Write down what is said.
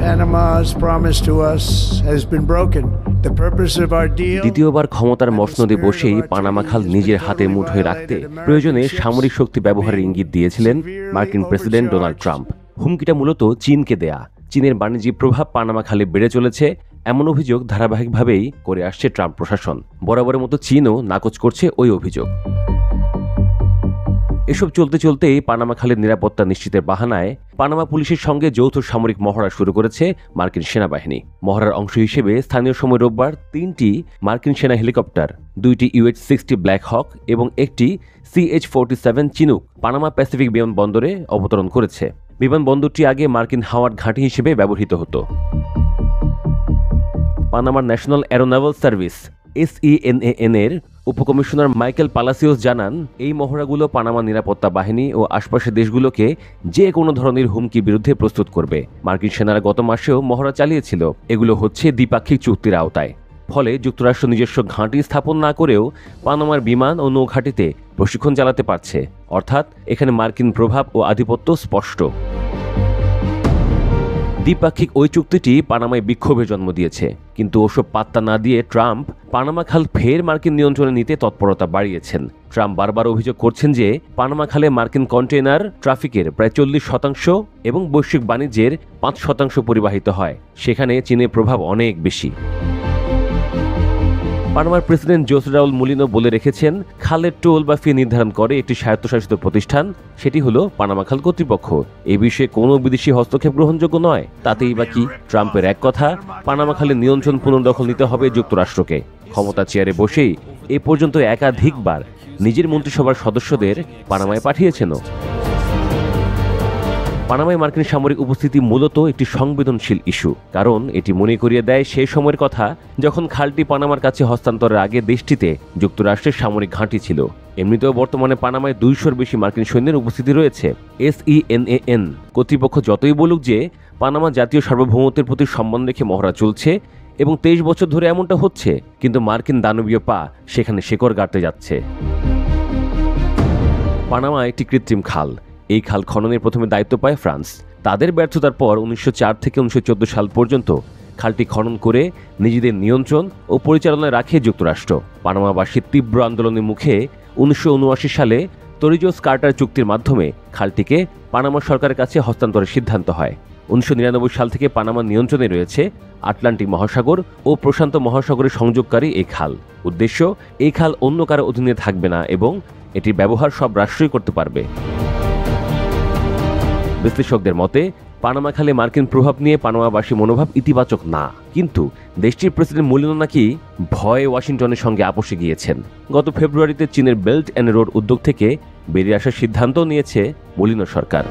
Panama's promise to us has been broken. The purpose of our deal. দ্বিতীয়বার ক্ষমতার মসনদে বসেই পানামা খাল নিজের হাতের মুঠোয় রাখতে প্রয়োজনে সামরিক শক্তি ব্যবহারের ইঙ্গিত দিয়েছিলেন মার্কিন প্রেসিডেন্ট ডোনাল্ড ট্রাম্প। হুমকিটা মূলত চীনকে দেয়া। চীনের বাণিজ্যিক প্রভাব পানামা খালে বেড়ে চলেছে এমন অভিযোগ ধারাবাহিকভাবেই করে আসছে ট্রাম্প প্রশাসন। বরাবরের মতো চীনও নাকচ করছে ওই অভিযোগ। এসব চলতে চলতেই পানামা খালের নিরাপত্তা নিশ্চিতের বাহানায় পানামা পুলিশের সঙ্গে যৌথ সামরিক মহড়া শুরু করেছে মার্কিন সেনাবাহিনী। মহড়ার অংশ হিসেবে স্থানীয় সময় রোববার 3টি মার্কিন সেনা হেলিকপ্টার, 2টি UH-60 ব্ল্যাক হক এবং একটি CH-47 চিনুক পানামা প্যাসিফিক বিমানবন্দরে অবতরণ করেছে। বিমানবন্দরটি আগে মার্কিন হাওয়ার ঘাঁটি হিসেবে ব্যবহৃত হতো। পানামার ন্যাশনাল অ্যারোনাভাল সার্ভিস SENAN এর উপকমিশনার মাইকেল পালাসিওস জানান, এই মহড়াগুলো পানামা নিরাপত্তা বাহিনী ও আশপাশের দেশগুলোকে যে কোনো ধরনের হুমকির বিরুদ্ধে প্রস্তুত করবে। মার্কিন সেনারা গত মাসেও মহড়া চালিয়েছিল। এগুলো হচ্ছে দ্বিপাক্ষিক চুক্তির আওতায়। ফলে যুক্তরাষ্ট্র নিজস্ব ঘাঁটি স্থাপন না করেও পানামার বিমান ও নৌঘাঁটিতে প্রশিক্ষণ চালাতে পারছে। অর্থাৎ এখানে মার্কিন প্রভাব ও আধিপত্য স্পষ্ট। দ্বিপাক্ষিক ওই চুক্তিটি পানামায় বিক্ষোভের জন্ম দিয়েছে, কিন্তু ওসব পাত্তা না দিয়ে ট্রাম্প পানামা খাল ফের মার্কিন নিয়ন্ত্রণে নিতে তৎপরতা বাড়িয়েছেন। ট্রাম্প বারবার অভিযোগ করছেন যে পানামা খালে মার্কিন কন্টেইনার ট্রাফিকের প্রায় 40% এবং বৈশ্বিক বাণিজ্যের 5% পরিবাহিত হয়। সেখানে চীনের প্রভাব অনেক বেশি। পানামার প্রেসিডেন্ট জোসে রাউল মুলিনো বলে রেখেছেন, খালের টোল বা ফি নির্ধারণ করে একটি স্বায়ত্তশাসিত প্রতিষ্ঠান, সেটি হলো পানামা খাল কর্তৃপক্ষ। এই বিষয়ে কোনো বিদেশি হস্তক্ষেপ গ্রহণযোগ্য নয়। তাতেই বা কি? ট্রাম্পের এক কথা, পানামা খালের নিয়ন্ত্রণ পুনর্দখল নিতে হবে যুক্তরাষ্ট্রকে। ক্ষমতা চেয়ারে বসেই এ পর্যন্ত একাধিকবার নিজের মন্ত্রিসভার সদস্যদের পানামায় পাঠিয়েছেনও। পানামায় মার্কিন সামরিক উপস্থিতি মূলত একটি সংবেদনশীল ইস্যু, কারণ এটি মনে করিয়ে দেয় সেই সময়ের কথা যখন খালটি পানামার কাছে হস্তান্তরের আগে দেশটিতে যুক্তরাষ্ট্রের সামরিক ঘাঁটি ছিল। এমনিতেও বর্তমানে পানামায় 200-র বেশি মার্কিন সৈন্যের উপস্থিতি রয়েছে। SENAN কর্তৃপক্ষ যতই বলুক যে পানামা জাতীয় সার্বভৌমত্বের প্রতি সম্মান রেখে মহড়া চলছে এবং 23 বছর ধরে এমনটা হচ্ছে, কিন্তু মার্কিন দানবীয় পা সেখানে শেকড় গাড়তে যাচ্ছে। পানামা একটি কৃত্রিম খাল। এই খাল খননের প্রথমে দায়িত্ব পায় ফ্রান্স। তাদের ব্যর্থতার পর 1904 থেকে 1914 সাল পর্যন্ত খালটি খনন করে নিজেদের নিয়ন্ত্রণ ও পরিচালনায় রাখে যুক্তরাষ্ট্র। পানামাবাসীর তীব্র আন্দোলনের মুখে 1979 সালে তরিজোস কার্টার চুক্তির মাধ্যমে খালটিকে পানামা সরকারের কাছে হস্তান্তরের সিদ্ধান্ত হয়। 1999 সাল থেকে পানামার নিয়ন্ত্রণে রয়েছে আটলান্টিক মহাসাগর ও প্রশান্ত মহাসাগরের সংযোগকারী এই খাল। উদ্দেশ্য, এই খাল অন্য কারো অধীনে থাকবে না এবং এটির ব্যবহার সব রাষ্ট্রই করতে পারবে। বিশ্লেষকদের মতে পানামা খালে মার্কিন প্রভাব নিয়ে পানামাবাসী মনোভাব ইতিবাচক না, কিন্তু দেশটির প্রেসিডেন্ট মুলিনো নাকি ভয়ে ওয়াশিংটনের সঙ্গে আপোষে গিয়েছেন। গত ফেব্রুয়ারিতে চীনের বেল্ট অ্যান্ড রোড উদ্যোগ থেকে বেরিয়ে আসার সিদ্ধান্ত নিয়েছে মুলিনো সরকার।